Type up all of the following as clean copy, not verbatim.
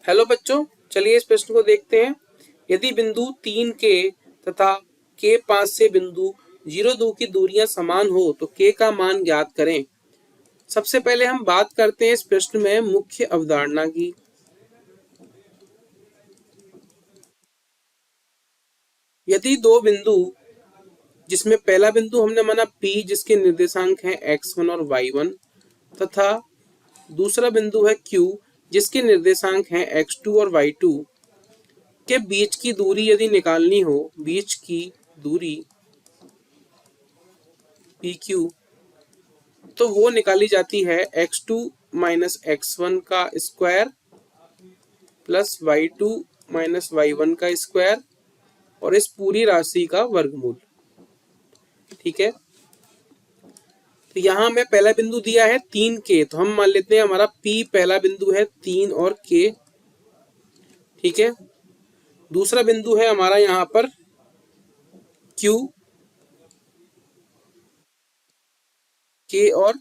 Hello बच्चों, चलिए इस प्रश्न को देखते हैं। यदि बिंदु 3 के तथा के 5 से बिंदु 0, 2 की दूरियां समान हो तो के का मान ज्ञात करें। सबसे पहले हम बात करते हैं इस प्रश्न में मुख्य अवधारणा की। यदि दो बिंदु, जिसमें पहला बिंदु हमने माना P जिसके निर्देशांक हैं x1 और y1 तथा दूसरा बिंदु है Q जिसके निर्देशांक हैं x2 और y2 के बीच की दूरी यदि निकालनी हो, बीच की दूरी PQ, तो वो निकाली जाती है x2 माइनस x1 का square plus y2 minus y1 का स्क्वायर और इस पूरी राशि का वर्गमूल। ठीक है, तो यहाँ हमें पहला बिंदु दिया है 3K, तो हम मान लेते हैं हमारा P पहला बिंदु है 3 और K। ठीक है, दूसरा बिंदु है हमारा यहाँ पर Q, K और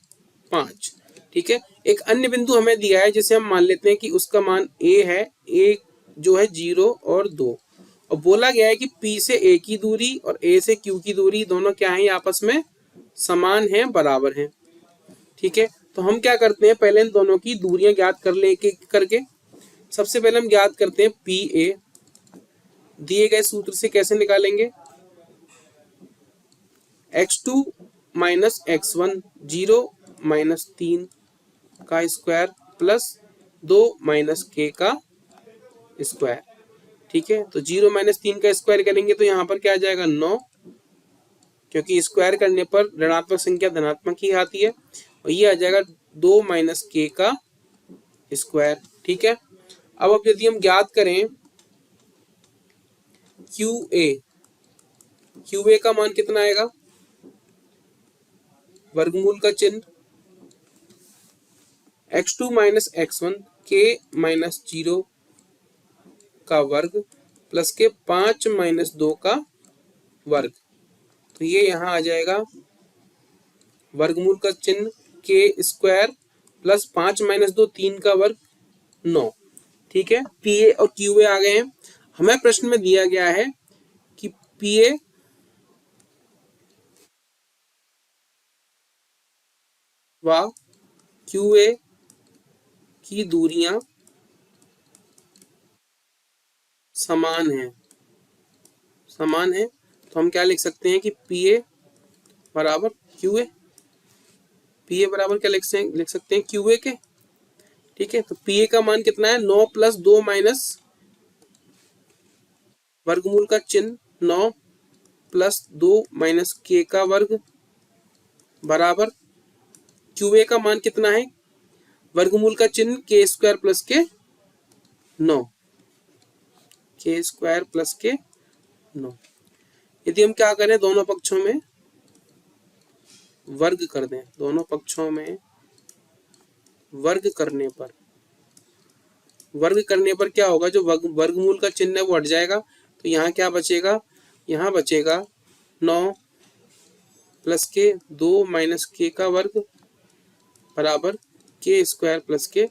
5। ठीक है, एक अन्य बिंदु हमें दिया है जिसे हम मान लेते हैं कि उसका मान A है, A जो है 0 और 2, और बोला गया है कि P से A की दूरी और A से Q की दूरी दोनों क्या है, आपस में समान है, बराबर है। ठीक है, तो हम क्या करते हैं, पहले इन दोनों की दूरियां ज्ञात कर ले करके सबसे पहले हम ज्ञात करते हैं PA। दिए गए सूत्र से कैसे निकालेंगे, x2 माइनस x1 0 माइनस 3 का स्क्वायर प्लस 2 माइनस k का स्क्वायर। ठीक है, तो 0 माइनस 3 का स्क्वायर करेंगे तो यहाँ पर क्या आ जाएगा 9, क्योंकि स्क्वायर करने पर ऋणात्मक संख्या धनात्मक ही आती है, और ये आ जाएगा 2 माइनस k का स्क्वायर। ठीक है, अब यदि हम ज्ञात करें QA का मान कितना आएगा, वर्गमूल का चिन्ह x2 minus x1 k minus 0 का वर्ग प्लस के 5 माइनस 2 का वर्ग, तो ये यहाँ आ जाएगा वर्गमूल का चिन्ह k स्क्वायर प्लस 5 माइनस 2 3 का वर्ग 9। ठीक है, PA और QA आ गए हैं। हमें प्रश्न में दिया गया है कि PA व QA की दूरियां समान है, तो हम क्या लिख सकते हैं कि PA बराबर QA, PA बराबर क्या लिख सकते हैं QA के। ठीक है, तो PA का मान कितना है, 9 प्लस 2 माइनस वर्गमूल का चिन्ह 9 प्लस 2 माइनस k का वर्ग बराबर QA का मान कितना है, वर्गमूल का चिन्ह k स्क्वायर प्लस के 9, k स्क्वायर प्लस के 9। यदि हम क्या करें, दोनों पक्षों में वर्ग कर दें, दोनों पक्षों में वर्ग करने पर क्या होगा, जो वर्गमूल का चिन्ह है वो हट जाएगा, तो यहाँ क्या बचेगा, यहाँ बचेगा 9 प्लस के 2 माइनस k का वर्ग बराबर k स्क्वायर प्लस के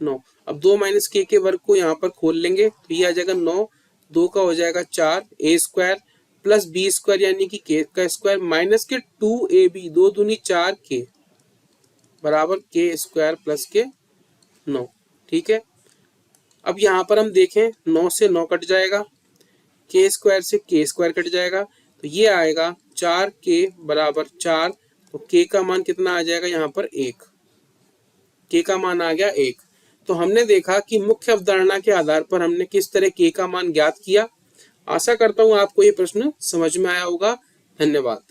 9। अब 2 माइनस k के वर्ग को यहाँ पर खोल लेंगे तो ये आ जाएगा 9, 2 का हो जाएगा 4 a square plus b square यानी कि k का स्क्वायर माइनस के 2ab 2 दूनी 4k बराबर k स्क्वायर प्लस के 9। ठीक है, अब यहाँ पर हम देखें 9 से 9 कट जाएगा, k स्क्वायर से k स्क्वायर कट जाएगा, तो ये आएगा 4k बराबर 4, तो k का मान कितना आ जाएगा, यहाँ पर 1, k का मान आ गया 1। तो हमने देखा कि मुख्य अवधारणा के आधार पर हमने किस तरह k का मान ज्ञात किया। आशा करता हूँ आपको ये प्रश्न समझ में आया होगा। धन्यवाद।